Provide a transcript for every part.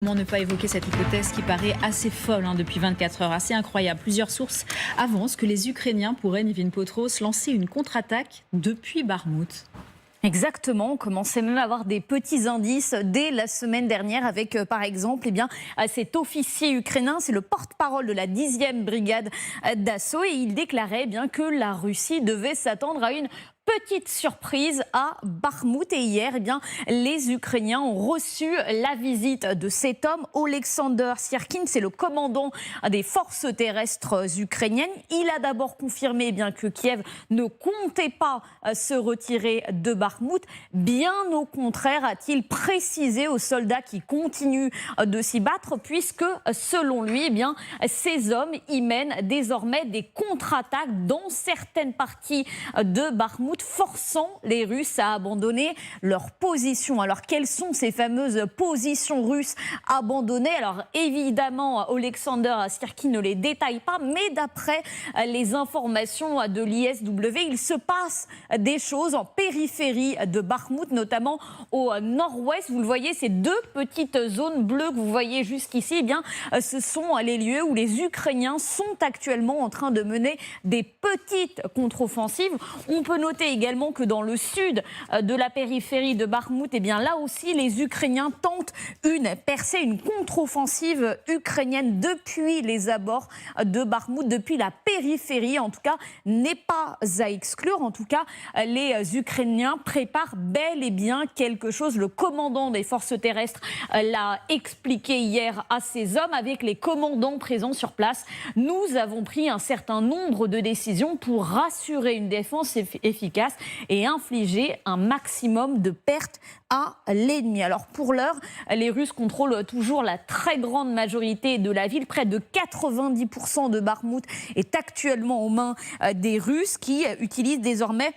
Comment ne pas évoquer cette hypothèse qui paraît assez folle depuis 24 heures, assez incroyable. Plusieurs sources avancent que les Ukrainiens pourraient, Nivine Potros, lancer une contre-attaque depuis Bakhmout. Exactement, on commençait même à avoir des petits indices dès la semaine dernière avec par exemple cet officier ukrainien, c'est le porte-parole de la 10e brigade d'assaut et il déclarait que la Russie devait s'attendre à une petite surprise à Bakhmout. Et hier, les Ukrainiens ont reçu la visite de cet homme, Oleksandr Syrkin, c'est le commandant des forces terrestres ukrainiennes. Il a d'abord confirmé que Kiev ne comptait pas se retirer de Bakhmout. Bien au contraire, a-t-il précisé aux soldats qui continuent de s'y battre, puisque selon lui, ces hommes y mènent désormais des contre-attaques dans certaines parties de Bakhmout, forçant les Russes à abandonner leur position. Alors, quelles sont ces fameuses positions russes abandonnées? Alors, évidemment, Oleksandr Syrkin ne les détaille pas, mais d'après les informations de l'ISW, il se passe des choses en périphérie de Bakhmout, notamment au nord-ouest. Vous le voyez, ces deux petites zones bleues que vous voyez jusqu'ici, ce sont les lieux où les Ukrainiens sont actuellement en train de mener des petites contre-offensives. On peut noter également que dans le sud de la périphérie de Bakhmout, là aussi, les Ukrainiens tentent une percée, une contre-offensive ukrainienne depuis les abords de Bakhmout, depuis la périphérie. En tout cas, n'est pas à exclure. En tout cas, les Ukrainiens préparent bel et bien quelque chose. Le commandant des forces terrestres l'a expliqué hier à ses hommes. Avec les commandants présents sur place, nous avons pris un certain nombre de décisions pour rassurer une défense efficace et infliger un maximum de pertes à l'ennemi. Alors pour l'heure, les Russes contrôlent toujours la très grande majorité de la ville. Près de 90% de Bakhmout est actuellement aux mains des Russes qui utilisent désormais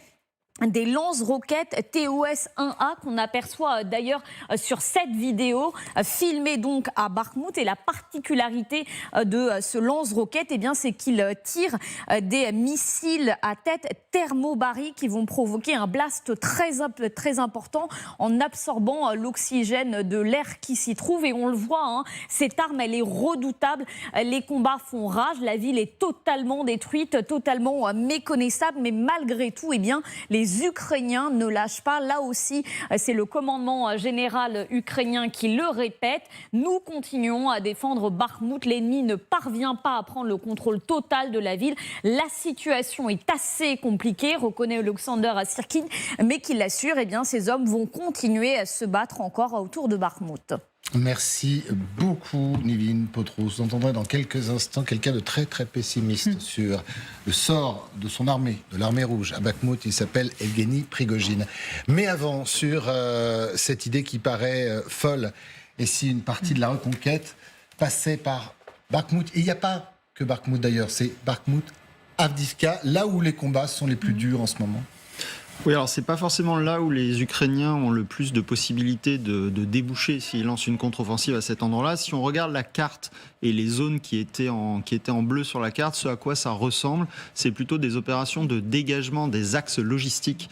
des lance-roquettes TOS-1A qu'on aperçoit d'ailleurs sur cette vidéo filmée donc à Bakhmout. Et la particularité de ce lance-roquette, c'est qu'il tire des missiles à tête thermobarique qui vont provoquer un blast très important en absorbant l'oxygène de l'air qui s'y trouve. Et on le voit, cette arme, elle est redoutable. Les combats font rage, la ville est totalement détruite, totalement méconnaissable. Mais malgré tout, les Ukrainiens ne lâchent pas. Là aussi, c'est le commandement général ukrainien qui le répète. Nous continuons à défendre Bakhmout. L'ennemi ne parvient pas à prendre le contrôle total de la ville. La situation est assez compliquée, reconnaît Oleksandr Syrkin, mais qu'il l'assure, ces hommes vont continuer à se battre encore autour de Bakhmout. Merci beaucoup, Nivine Potros. Vous entendrez dans quelques instants quelqu'un de très très pessimiste sur le sort de son armée, de l'armée rouge à Bakhmout. Il s'appelle Evgeny Prigojine. Mais avant, sur cette idée qui paraît folle, et si une partie de la reconquête passait par Bakhmout, et il n'y a pas que Bakhmout d'ailleurs, c'est Bakhmout, Avdiivka, là où les combats sont les plus durs en ce moment. Oui, alors c'est pas forcément là où les Ukrainiens ont le plus de possibilités de déboucher s'ils lancent une contre-offensive à cet endroit-là. Si on regarde la carte et les zones qui étaient en bleu sur la carte, ce à quoi ça ressemble, c'est plutôt des opérations de dégagement des axes logistiques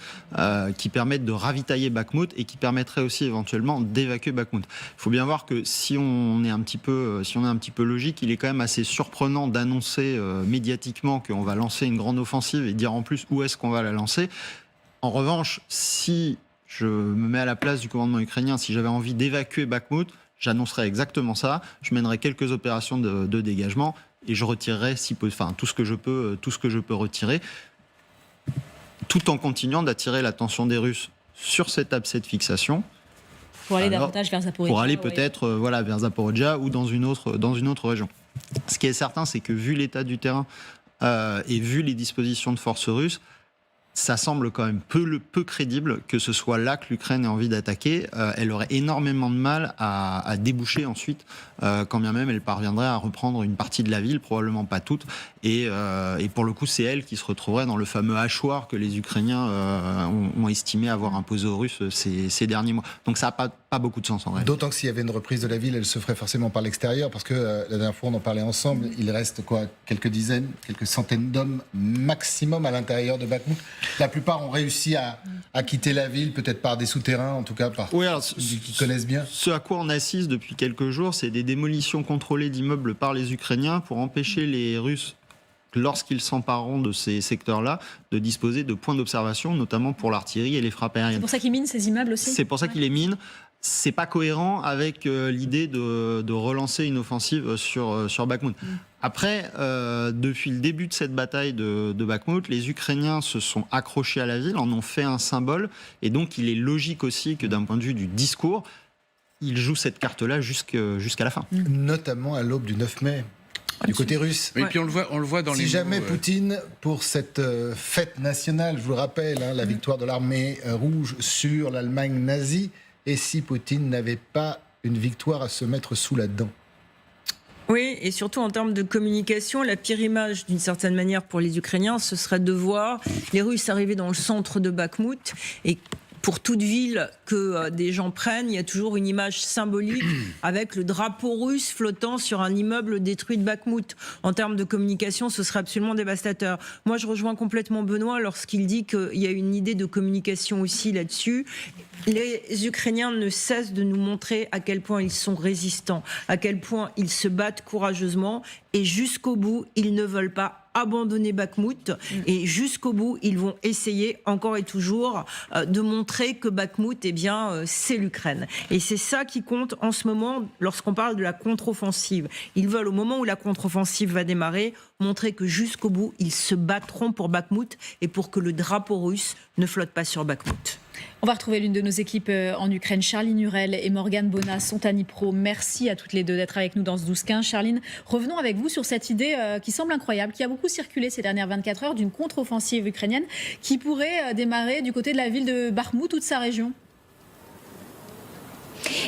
qui permettent de ravitailler Bakhmout et qui permettraient aussi éventuellement d'évacuer Bakhmout. Il faut bien voir que si on est un petit peu logique, il est quand même assez surprenant d'annoncer médiatiquement qu'on va lancer une grande offensive et dire en plus où est-ce qu'on va la lancer. En revanche, si je me mets à la place du commandement ukrainien, si j'avais envie d'évacuer Bakhmout, j'annoncerais exactement ça. Je mènerais quelques opérations de dégagement et je retirerais tout ce que je peux retirer, tout en continuant d'attirer l'attention des Russes sur cet abcès de fixation. Pour aller davantage vers Zaporijia. Pour aller peut-être vers Zaporijia ou dans une autre région. Ce qui est certain, c'est que vu l'état du terrain et vu les dispositions de forces russes, ça semble quand même peu crédible que ce soit là que l'Ukraine ait envie d'attaquer. Elle aurait énormément de mal à déboucher ensuite, quand bien même elle parviendrait à reprendre une partie de la ville, probablement pas toute. Et pour le coup, c'est elle qui se retrouverait dans le fameux hachoir que les Ukrainiens ont estimé avoir imposé aux Russes ces derniers mois. Donc ça n'a pas pas beaucoup de sens en réalité. D'autant que s'il y avait une reprise de la ville, elle se ferait forcément par l'extérieur, parce que la dernière fois on en parlait ensemble, il reste quelques dizaines, quelques centaines d'hommes maximum à l'intérieur de Bakhmout. La plupart ont réussi à quitter la ville, peut-être par des souterrains, en tout cas par qui connaissent bien. Ce à quoi on assiste depuis quelques jours, c'est des démolitions contrôlées d'immeubles par les Ukrainiens pour empêcher les Russes, lorsqu'ils s'empareront de ces secteurs-là, de disposer de points d'observation, notamment pour l'artillerie et les frappes aériennes. C'est pour ça qu'ils minent ces immeubles aussi ? C'est pour ça qu'ils les minent. C'est pas cohérent avec l'idée de relancer une offensive sur Bakhmout. Après, depuis le début de cette bataille de Bakhmout, les Ukrainiens se sont accrochés à la ville, en ont fait un symbole, et donc il est logique aussi que d'un point de vue du discours, ils jouent cette carte-là jusqu'à la fin. Notamment à l'aube du 9 mai. Du côté russe. Et puis on le voit dans les. Si jamais Poutine, pour cette fête nationale, je vous le rappelle, la victoire de l'armée rouge sur l'Allemagne nazie, et si Poutine n'avait pas une victoire à se mettre sous la dent? Oui, et surtout en termes de communication, la pire image d'une certaine manière pour les Ukrainiens, ce serait de voir les Russes arriver dans le centre de Bakhmout et pour toute ville que des gens prennent, il y a toujours une image symbolique avec le drapeau russe flottant sur un immeuble détruit de Bakhmout. En termes de communication, ce serait absolument dévastateur. Moi, je rejoins complètement Benoît lorsqu'il dit qu'il y a une idée de communication aussi là-dessus. Les Ukrainiens ne cessent de nous montrer à quel point ils sont résistants, à quel point ils se battent courageusement et jusqu'au bout, ils ne veulent pas abandonner Bakhmout et jusqu'au bout, ils vont essayer encore et toujours de montrer que Bakhmout, eh bien, c'est l'Ukraine. Et c'est ça qui compte en ce moment lorsqu'on parle de la contre-offensive. Ils veulent, au moment où la contre-offensive va démarrer, montrer que jusqu'au bout, ils se battront pour Bakhmout et pour que le drapeau russe ne flotte pas sur Bakhmout. On va retrouver l'une de nos équipes en Ukraine, Charline Hurel et Morgane Bonnat, sont à Dnipro. Merci à toutes les deux d'être avec nous dans ce 12-15. Charline, revenons avec vous sur cette idée qui semble incroyable, qui a beaucoup circulé ces dernières 24 heures, d'une contre-offensive ukrainienne qui pourrait démarrer du côté de la ville de Bakhmout ou de sa région.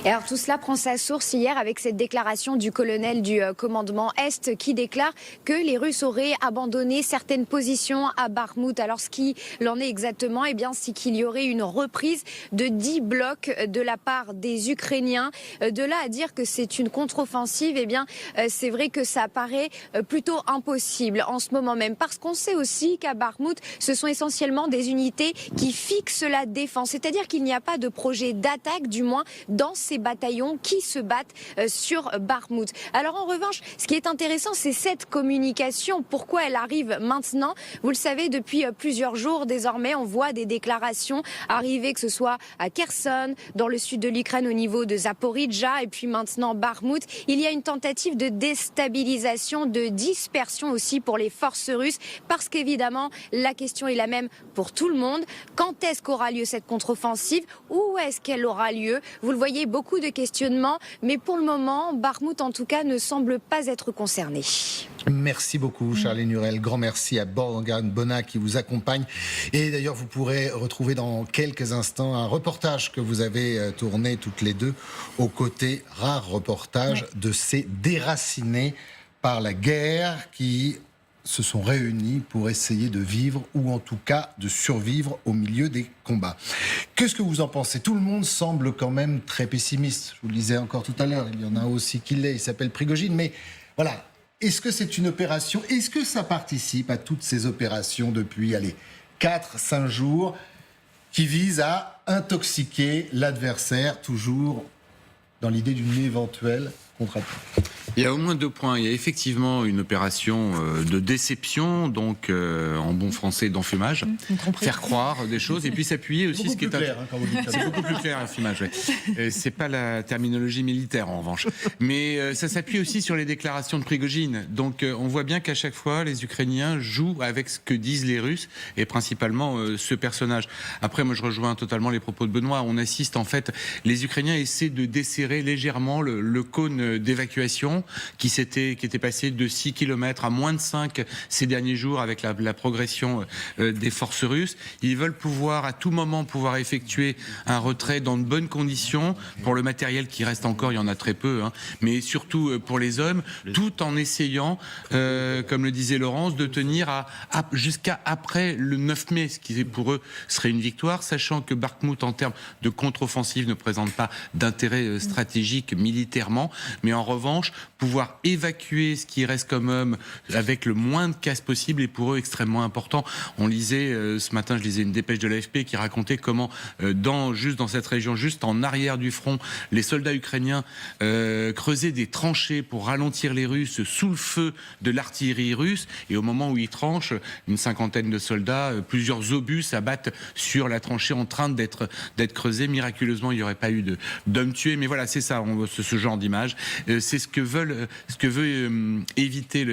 Et alors tout cela prend sa source hier avec cette déclaration du colonel du commandement Est qui déclare que les Russes auraient abandonné certaines positions à Bakhmout. Alors ce qu'il en est exactement, eh bien, c'est qu'il y aurait une reprise de 10 blocs de la part des Ukrainiens. De là à dire que c'est une contre-offensive, eh bien, c'est vrai que ça paraît plutôt impossible en ce moment même. Parce qu'on sait aussi qu'à Bakhmout, ce sont essentiellement des unités qui fixent la défense. C'est-à-dire qu'il n'y a pas de projet d'attaque, du moins dans ces bataillons qui se battent sur Bakhmout. Alors en revanche, ce qui est intéressant, c'est cette communication. Pourquoi elle arrive maintenant? Vous le savez, depuis plusieurs jours, désormais, on voit des déclarations arriver, que ce soit à Kherson, dans le sud de l'Ukraine, au niveau de Zaporijjia, et puis maintenant Bakhmout. Il y a une tentative de déstabilisation, de dispersion aussi pour les forces russes, parce qu'évidemment, la question est la même pour tout le monde. Quand est-ce qu'aura lieu cette contre-offensive? Où est-ce qu'elle aura lieu? Vous le voyez, beaucoup de questionnements, mais pour le moment, Bakhmout en tout cas ne semble pas être concerné. Merci beaucoup Charline Hurel, grand merci à Morgane Bonnat qui vous accompagne. Et d'ailleurs vous pourrez retrouver dans quelques instants un reportage que vous avez tourné toutes les deux, aux côtés, rare reportage de ces déracinés par la guerre qui se sont réunis pour essayer de vivre ou en tout cas de survivre au milieu des combats. Qu'est-ce que vous en pensez? Tout le monde semble quand même très pessimiste. Je vous le disais encore tout à l'heure, il y en a aussi qui l'est, il s'appelle Prigojine, mais voilà. Est-ce que c'est une opération? Est-ce que ça participe à toutes ces opérations depuis, 4-5 jours qui visent à intoxiquer l'adversaire, toujours dans l'idée d'une éventuelle contre-attaque? Il y a au moins 2 points. Il y a effectivement une opération de déception, donc en bon français d'enfumage, faire croire des choses et puis s'appuyer aussi. Beaucoup plus clair, quand vous dites ça. C'est beaucoup plus clair, l'enfumage. Ouais. C'est pas la terminologie militaire en revanche, mais ça s'appuie aussi sur les déclarations de Prigojine. Donc on voit bien qu'à chaque fois les Ukrainiens jouent avec ce que disent les Russes et principalement ce personnage. Après, moi je rejoins totalement les propos de Benoît. On assiste en fait, les Ukrainiens essaient de desserrer légèrement le cône zone d'évacuation qui était passée de 6 km à moins de 5 ces derniers jours avec la progression des forces russes. Ils veulent à tout moment pouvoir effectuer un retrait dans de bonnes conditions pour le matériel qui reste encore, il y en a très peu, mais surtout pour les hommes, tout en essayant, comme le disait Laurence, de tenir jusqu'à après le 9 mai, ce qui pour eux serait une victoire, sachant que Bakhmout en termes de contre-offensive ne présente pas d'intérêt stratégique militairement, mais en revanche pouvoir évacuer ce qui reste comme hommes avec le moins de casse possible est pour eux extrêmement important. On lisait ce matin, je lisais une dépêche de l'AFP qui racontait comment juste dans cette région, juste en arrière du front, les soldats ukrainiens creusaient des tranchées pour ralentir les Russes sous le feu de l'artillerie russe, et au moment où ils tranchent, une cinquantaine de soldats, plusieurs obus s'abattent sur la tranchée en train d'être creusée. Miraculeusement, il n'y aurait pas eu d'hommes tués, mais voilà, c'est ça, ce genre d'image. C'est ce que veut éviter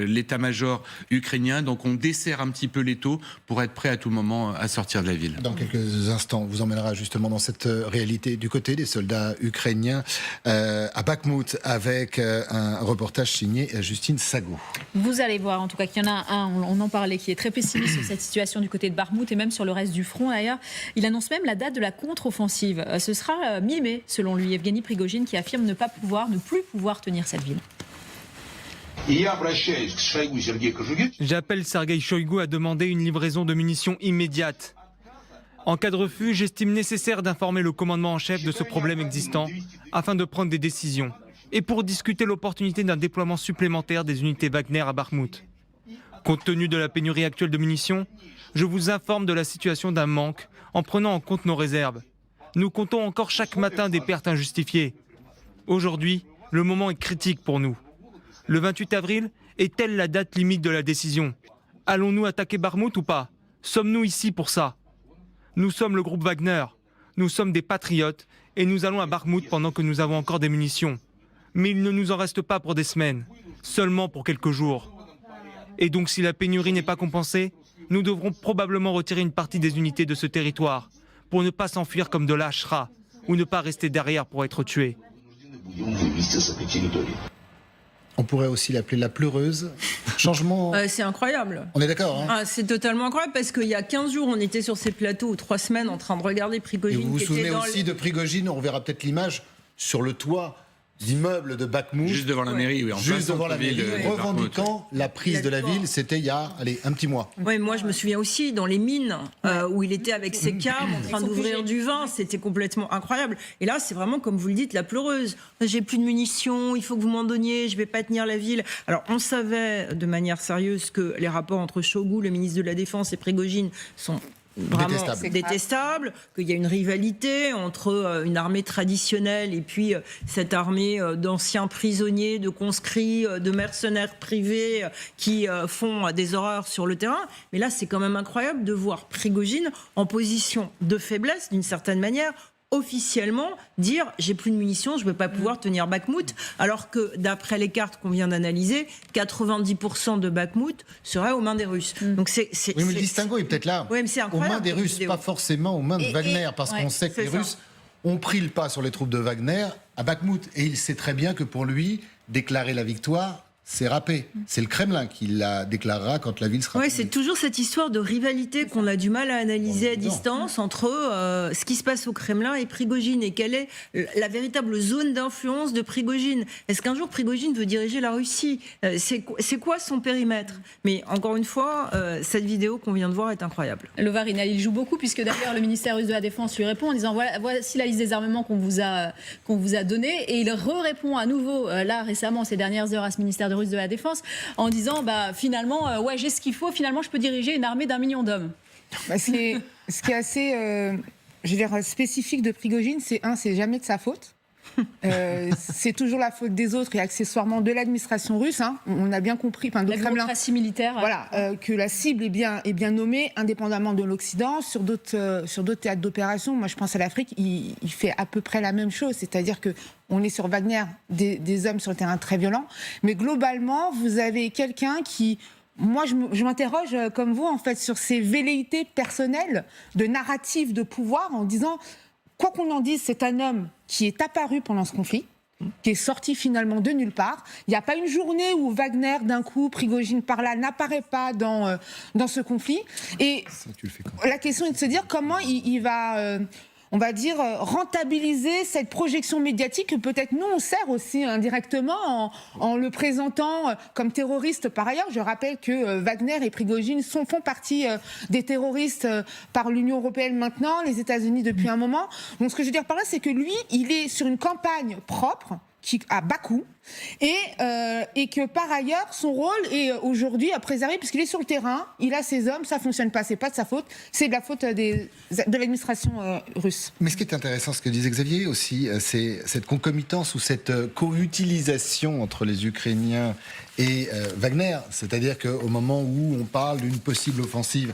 l'état-major ukrainien. Donc on desserre un petit peu l'étau pour être prêt à tout moment à sortir de la ville. Dans quelques instants, on vous emmènera justement dans cette réalité du côté des soldats ukrainiens à Bakhmout avec un reportage signé Justine Sago. Vous allez voir en tout cas qu'il y en a un, on en parlait, qui est très pessimiste sur cette situation du côté de Bakhmout et même sur le reste du front d'ailleurs. Il annonce même la date de la contre-offensive. Ce sera mi-mai selon lui. Evgeny Prigojine qui affirme ne plus pouvoir tenir cette ville. J'appelle Sergueï Shoïgu à demander une livraison de munitions immédiate. En cas de refus, j'estime nécessaire d'informer le commandement en chef de ce problème existant afin de prendre des décisions et pour discuter l'opportunité d'un déploiement supplémentaire des unités Wagner à Bakhmout. Compte tenu de la pénurie actuelle de munitions, je vous informe de la situation d'un manque en prenant en compte nos réserves. Nous comptons encore chaque matin des pertes injustifiées. Aujourd'hui, le moment est critique pour nous. Le 28 avril est-elle la date limite de la décision? Allons-nous attaquer Bakhmout ou pas? Sommes-nous ici pour ça? Nous sommes le groupe Wagner, nous sommes des patriotes et nous allons à Bakhmout pendant que nous avons encore des munitions. Mais il ne nous en reste pas pour des semaines, seulement pour quelques jours. Et donc si la pénurie n'est pas compensée, nous devrons probablement retirer une partie des unités de ce territoire pour ne pas s'enfuir comme de lâches rats ou ne pas rester derrière pour être tués. On pourrait aussi l'appeler la pleureuse. Changement. C'est incroyable. On est d'accord, hein? C'est totalement incroyable parce qu'il y a 15 jours, on était sur ces plateaux, ou 3 semaines, en train de regarder Et Prigojine. vous vous qui était souvenez dans aussi de Prigojine, on reverra peut-être l'image sur le toit d'immeuble de Bakhmout. Juste devant la mairie, oui. Juste devant la mairie, revendiquant la prise de la ville. C'était il y a un petit mois. Oui, moi je me souviens aussi dans les mines où il était avec ses carmes en train d'ouvrir du vin, c'était complètement incroyable. Et là, c'est vraiment comme vous le dites, la pleureuse. J'ai plus de munitions, il faut que vous m'en donniez, je vais pas tenir la ville. Alors on savait de manière sérieuse que les rapports entre Shoïgu, le ministre de la Défense, et Prigojine sont vraiment détestable, qu'il y a une rivalité entre une armée traditionnelle et puis cette armée d'anciens prisonniers, de conscrits, de mercenaires privés qui font des horreurs sur le terrain. Mais là, c'est quand même incroyable de voir Prigojine en position de faiblesse, d'une certaine manière, officiellement dire j'ai plus de munitions, je ne vais pas pouvoir tenir Bakhmout, alors que d'après les cartes qu'on vient d'analyser, 90% de Bakhmout serait aux mains des Russes. Donc oui, mais le distinguo est peut-être là. Oui, mais c'est incroyable. Aux mains des Russes, pas forcément aux mains de Wagner, parce qu'on sait que les Russes ont pris le pas sur les troupes de Wagner à Bakhmout, et il sait très bien que pour lui, déclarer la victoire, c'est râpé. C'est le Kremlin qui la déclarera quand la ville sera... Oui, c'est toujours cette histoire de rivalité qu'on a du mal à analyser à distance entre ce qui se passe au Kremlin et Prigojine. Et quelle est la véritable zone d'influence de Prigojine? Est-ce qu'un jour Prigojine veut diriger la Russie? C'est quoi son périmètre? Mais encore une fois, cette vidéo qu'on vient de voir est incroyable. Lovarine, il joue beaucoup puisque d'ailleurs le ministère russe de la Défense lui répond en disant voici la liste des armements qu'on vous a donnés, et il répond à nouveau là récemment ces dernières heures à ce ministère russe de la Défense en disant finalement j'ai ce qu'il faut, finalement je peux diriger une armée d'1 million d'hommes. Ce qui est assez spécifique de Prigojine, c'est jamais de sa faute. C'est toujours la faute des autres et accessoirement de l'administration russe. On a bien compris, la bureaucratie militaire. Voilà, que la cible est bien nommée, indépendamment de l'Occident. Sur d'autres théâtres d'opération, moi je pense à l'Afrique, il fait à peu près la même chose. C'est-à-dire que on est sur Wagner, des hommes sur le terrain très violents. Mais globalement, vous avez quelqu'un qui... Moi, je m'interroge, comme vous, en fait, sur ses velléités personnelles de narrative de pouvoir en disant... Quoi qu'on en dise, c'est un homme qui est apparu pendant ce conflit, qui est sorti finalement de nulle part. Il n'y a pas une journée où Wagner, d'un coup, Prigojine par là, n'apparaît pas dans ce conflit. Et Ça, tu le fais quand la question est de se dire comment il va... on va dire, rentabiliser cette projection médiatique que peut-être nous, on sert aussi indirectement en le présentant comme terroriste par ailleurs. Je rappelle que Wagner et Prigojine font partie des terroristes par l'Union européenne maintenant, les États-Unis depuis un moment. Donc ce que je veux dire par là, c'est que lui, il est sur une campagne propre, à bas coût, et que par ailleurs son rôle est aujourd'hui à préserver puisqu'il est sur le terrain, il a ses hommes, ça fonctionne pas, c'est pas de sa faute, c'est de la faute de l'administration russe. Mais ce qui est intéressant, ce que disait Xavier aussi, c'est cette concomitance ou cette co-utilisation entre les Ukrainiens et Wagner. C'est-à-dire qu'au moment où on parle d'une possible offensive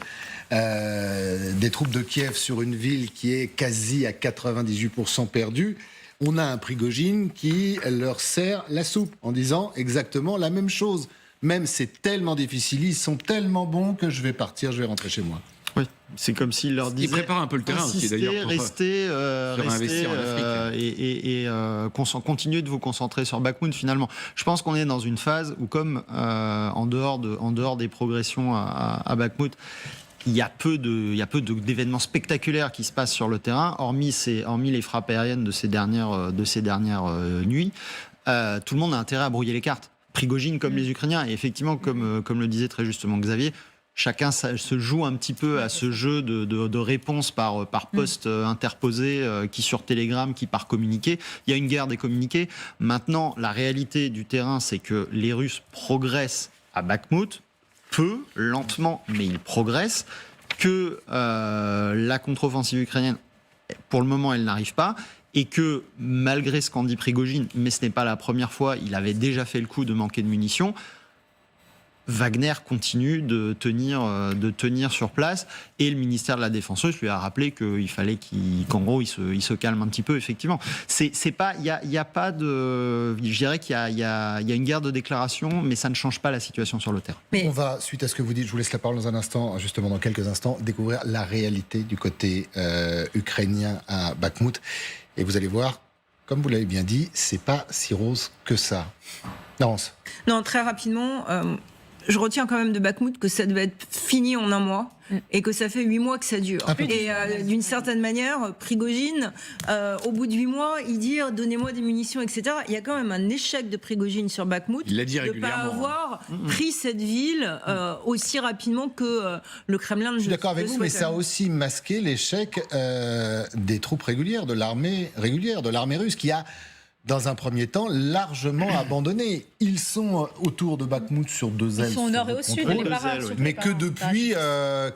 des troupes de Kiev sur une ville qui est quasi à 98% perdue, on a un Prigojine qui leur sert la soupe en disant exactement la même chose. Même c'est tellement difficile, ils sont tellement bons que je vais partir, je vais rentrer chez moi. Oui, c'est comme s'il leur disait. Il prépare un peu le terrain aussi d'ailleurs. Restez investir en Afrique. Et continuez de vous concentrer sur Bakhmout finalement. Je pense qu'on est dans une phase où, comme en dehors des progressions à Bakhmout, il y a peu d'événements spectaculaires qui se passent sur le terrain, hormis les frappes aériennes de ces dernières nuits. Tout le monde a intérêt à brouiller les cartes. Prigojine comme les Ukrainiens. Et effectivement, comme le disait très justement Xavier, chacun se joue un petit peu à ce jeu de réponse par poste interposé, qui sur Telegram, qui par communiqué. Il y a une guerre des communiqués. Maintenant, la réalité du terrain, c'est que les Russes progressent à Bakhmout, peu, lentement, mais ils progressent, que la contre-offensive ukrainienne, pour le moment, elle n'arrive pas, et que malgré ce qu'en dit Prigojine, mais ce n'est pas la première fois, il avait déjà fait le coup de manquer de munitions, Wagner continue de tenir sur place, et le ministère de la Défense russe lui a rappelé qu'il fallait qu'en gros il se calme un petit peu. Effectivement, il y a pas de, je dirais qu'il y a une guerre de déclaration, mais ça ne change pas la situation sur le terrain. On va, suite à ce que vous dites, je vous laisse la parole dans un instant, justement dans quelques instants, découvrir la réalité du côté ukrainien à Bakhmout, et vous allez voir, comme vous l'avez bien dit, c'est pas si rose que ça. Laurence. Non, très rapidement. Je retiens quand même de Bakhmout que ça devait être fini en un mois et que ça fait 8 mois que ça dure. Et d'une certaine manière, Prigojine, au bout de 8 mois, il dit « donnez-moi des munitions », etc. Il y a quand même un échec de Prigojine sur Bakhmout de ne pas avoir pris cette ville aussi rapidement que le Kremlin ne le souhaitait. Je suis d'accord avec vous, mais ça a aussi masqué l'échec des troupes régulières, de l'armée russe, qui a, dans un premier temps, largement abandonné. Ils sont autour de Bakhmout sur 2 ailes. Ils sont au nord et au sud, les barrages. Mais que depuis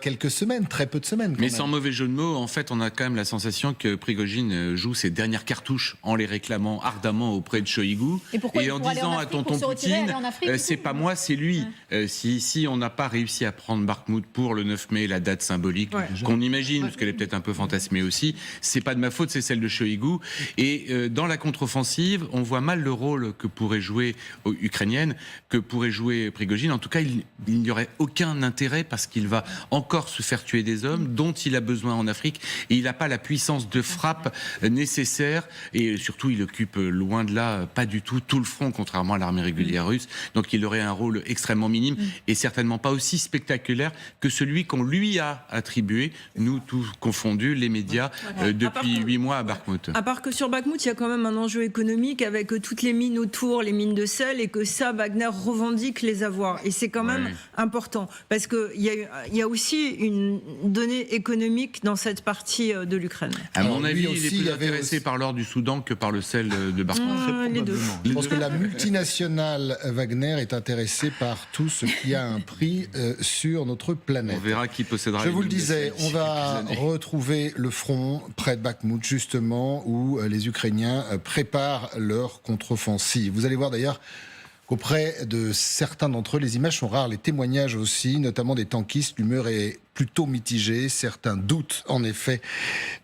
quelques semaines, très peu de semaines. Mais sans mauvais jeu de mots, en fait, on a quand même la sensation que Prigojine joue ses dernières cartouches en les réclamant ardemment auprès de Shoigu. Et en disant à tonton Poutine, c'est pas moi, c'est lui. Si on n'a pas réussi à prendre Bakhmout pour le 9 mai, la date symbolique qu'on imagine, parce qu'elle est peut-être un peu fantasmée aussi, c'est pas de ma faute, c'est celle de Shoigu. Et dans la contre-offensive, on voit mal le rôle que pourrait jouer ukrainienne, que pourrait jouer Prigojine. En tout cas, il n'y aurait aucun intérêt parce qu'il va encore se faire tuer des hommes dont il a besoin en Afrique et il n'a pas la puissance de frappe nécessaire et surtout il occupe loin de là pas du tout le front contrairement à l'armée régulière russe. Donc il aurait un rôle extrêmement minime et certainement pas aussi spectaculaire que celui qu'on lui a attribué, nous tous confondus, les médias, depuis 8 mois à Bakhmout. À part que sur Bakhmout, il y a quand même un enjeu économique avec toutes les mines autour, les mines de sel, et que ça, Wagner revendique les avoir. Et c'est quand même important, parce qu'il y a aussi une donnée économique dans cette partie de l'Ukraine. À mon avis, il est plus intéressé par l'or du Soudan que par le sel de Bakhmout. Les deux. Je pense que la multinationale Wagner est intéressée par tout ce qui a un prix sur notre planète. On verra qui possédera. Je vous le disais, on va retrouver le front près de Bakhmout, justement, où les Ukrainiens préparent leur contre-offensive. Vous allez voir d'ailleurs qu'auprès de certains d'entre eux, les images sont rares, les témoignages aussi, notamment des tankistes, l'humeur est plutôt mitigée. Certains doutent en effet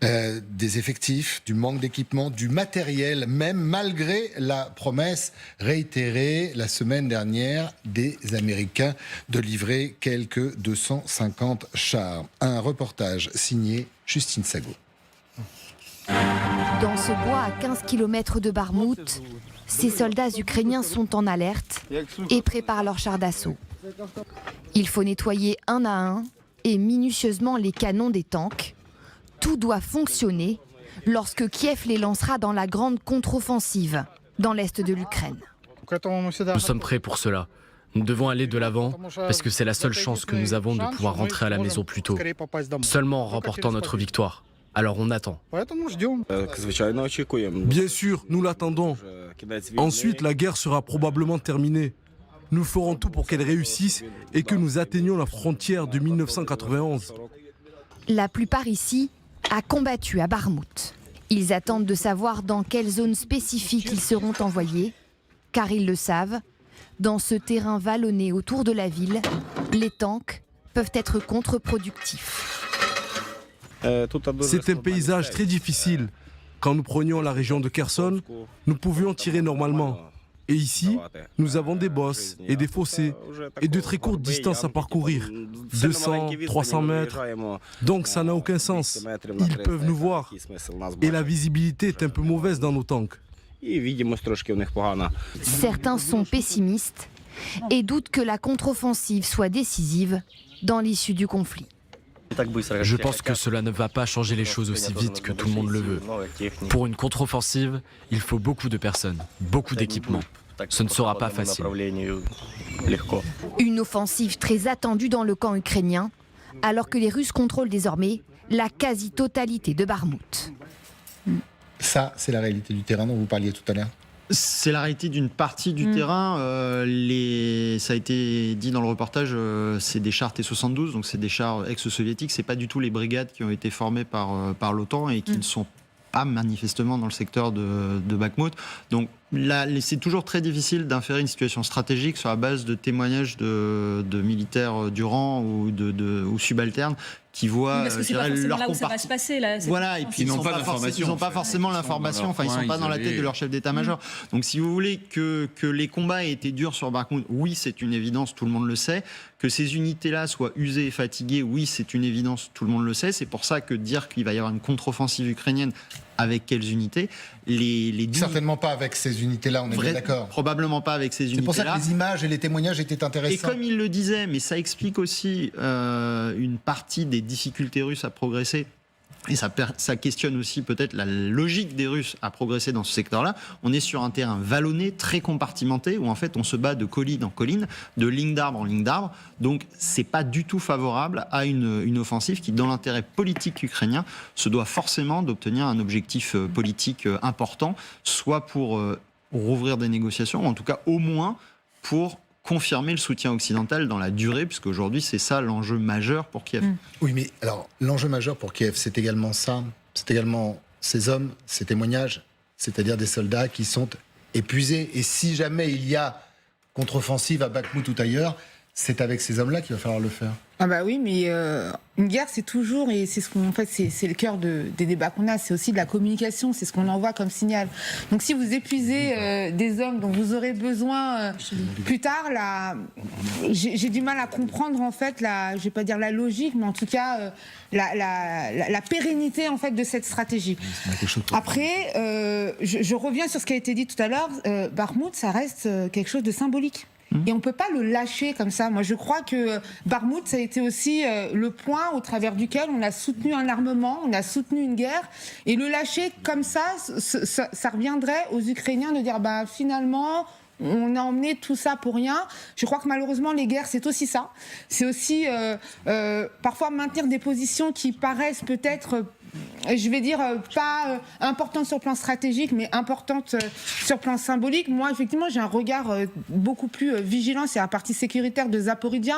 des effectifs, du manque d'équipement, du matériel, même malgré la promesse réitérée la semaine dernière des Américains de livrer quelques 250 chars. Un reportage signé Justine Sago. Dans ce bois à 15 km de Bakhmout, ces soldats ukrainiens sont en alerte et préparent leurs chars d'assaut. Il faut nettoyer un à un et minutieusement les canons des tanks. Tout doit fonctionner lorsque Kiev les lancera dans la grande contre-offensive dans l'est de l'Ukraine. Nous sommes prêts pour cela. Nous devons aller de l'avant parce que c'est la seule chance que nous avons de pouvoir rentrer à la maison plus tôt. Seulement en remportant notre victoire. Alors on attend. Bien sûr, nous l'attendons. Ensuite, la guerre sera probablement terminée. Nous ferons tout pour qu'elle réussisse et que nous atteignions la frontière de 1991. La plupart ici a combattu à Bakhmout. Ils attendent de savoir dans quelle zone spécifique ils seront envoyés, car ils le savent, dans ce terrain vallonné autour de la ville, les tanks peuvent être contre-productifs. C'est un paysage très difficile. Quand nous prenions la région de Kherson, nous pouvions tirer normalement. Et ici, nous avons des bosses et des fossés et de très courtes distances à parcourir, 200, 300 mètres. Donc ça n'a aucun sens. Ils peuvent nous voir. Et la visibilité est un peu mauvaise dans nos tanks. Certains sont pessimistes et doutent que la contre-offensive soit décisive dans l'issue du conflit. Je pense que cela ne va pas changer les choses aussi vite que tout le monde le veut. Pour une contre-offensive, il faut beaucoup de personnes, beaucoup d'équipements. Ce ne sera pas facile. Une offensive très attendue dans le camp ukrainien, alors que les Russes contrôlent désormais la quasi-totalité de Bakhmout. Ça, c'est la réalité du terrain dont vous parliez tout à l'heure. C'est la réalité d'une partie du terrain. Ça a été dit dans le reportage, c'est des chars T-72, donc c'est des chars ex-soviétiques. C'est pas du tout les brigades qui ont été formées par l'OTAN et qui ne sont pas manifestement dans le secteur de Bakhmout. Donc là, c'est toujours très difficile d'inférer une situation stratégique sur la base de témoignages de militaires du rang ou subalternes qui voient parce que c'est pas forcément là où ça va se passer là. Voilà, et puis ils n'ont pas forcément l'information, enfin ils sont pas dans la tête de leur chef d'état-major. Donc si vous voulez que les combats aient été durs sur Bakhmout, oui c'est une évidence, tout le monde le sait. Que ces unités-là soient usées et fatiguées, oui c'est une évidence, tout le monde le sait. C'est pour ça que dire qu'il va y avoir une contre-offensive ukrainienne, avec quelles unités, Certainement pas avec ces unités-là, on est bien d'accord. Probablement pas avec ces unités-là. C'est pour ça que les images et les témoignages étaient intéressants. Et comme il le disait, mais ça explique aussi une partie des difficultés russes à progresser. Et ça questionne aussi peut-être la logique des Russes à progresser dans ce secteur-là. On est sur un terrain vallonné, très compartimenté, où en fait on se bat de colline en colline, de ligne d'arbre en ligne d'arbre. Donc c'est pas du tout favorable à une offensive qui, dans l'intérêt politique ukrainien, se doit forcément d'obtenir un objectif politique important, soit pour rouvrir des négociations, ou en tout cas au moins pour confirmer le soutien occidental dans la durée, puisque aujourd'hui c'est ça l'enjeu majeur pour Kiev. Oui, mais alors l'enjeu majeur pour Kiev, c'est également ça, c'est également ces hommes, ces témoignages, c'est-à-dire des soldats qui sont épuisés. Et si jamais il y a contre-offensive à Bakhmout ou ailleurs, c'est avec ces hommes-là qu'il va falloir le faire. Ah bah oui, mais une guerre, c'est toujours, et c'est ce qu'on fait, c'est le cœur des débats qu'on a, c'est aussi de la communication, c'est ce qu'on envoie comme signal. Donc si vous épuisez des hommes dont vous aurez besoin plus tard, j'ai du mal à comprendre en fait, je vais pas dire la logique, mais en tout cas la pérennité en fait de cette stratégie. Après, je reviens sur ce qui a été dit tout à l'heure. Bakhmout, ça reste quelque chose de symbolique. Et on ne peut pas le lâcher comme ça. Moi, je crois que Bakhmout, ça a été aussi le point au travers duquel on a soutenu un armement, on a soutenu une guerre. Et le lâcher comme ça reviendrait aux Ukrainiens de dire finalement, on a emmené tout ça pour rien. Je crois que malheureusement, les guerres, c'est aussi ça. C'est aussi parfois maintenir des positions qui paraissent peut-être... je vais dire, pas importante sur le plan stratégique, mais importante sur le plan symbolique. Moi, effectivement, j'ai un regard beaucoup plus vigilant sur la partie sécuritaire de Zaporijia.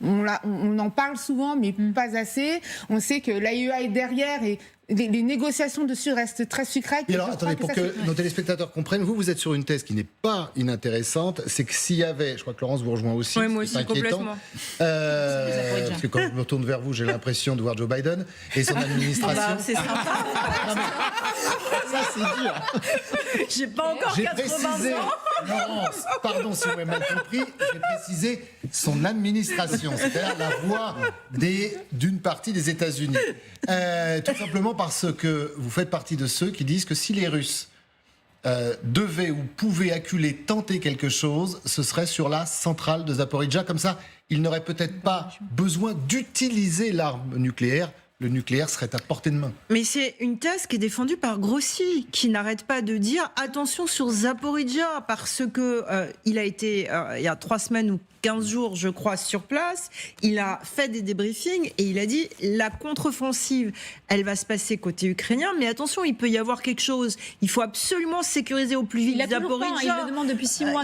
On en parle souvent, mais pas assez. On sait que l'AIEA est derrière et les négociations dessus restent très secrètes. Et alors, attendez, pour que nos téléspectateurs comprennent, vous êtes sur une thèse qui n'est pas inintéressante. C'est que s'il y avait, je crois que Laurence vous rejoint aussi, oui, moi aussi, complètement. Parce que quand je me retourne vers vous, j'ai l'impression de voir Joe Biden et son administration. C'est sympa. Ça, c'est dur. J'ai pas encore 80 ans. Laurence, pardon si vous m'avez mal compris, j'ai précisé son administration, c'est-à-dire la voix d'une partie des États-Unis. Tout simplement parce que vous faites partie de ceux qui disent que si les Russes devait ou pouvait acculer, tenter quelque chose, ce serait sur la centrale de Zaporijjia. Comme ça, il n'aurait peut-être pas besoin d'utiliser l'arme nucléaire. Le nucléaire serait à portée de main. Mais c'est une thèse qui est défendue par Grossi, qui n'arrête pas de dire attention sur Zaporijjia, parce que il a été, il y a 3 semaines ou 15 jours, je crois, sur place. Il a fait des débriefings et il a dit la contre-offensive, elle va se passer côté ukrainien, mais attention, il peut y avoir quelque chose. Il faut absolument sécuriser au plus vite Zaporijjia. Il le demande depuis 6 mois.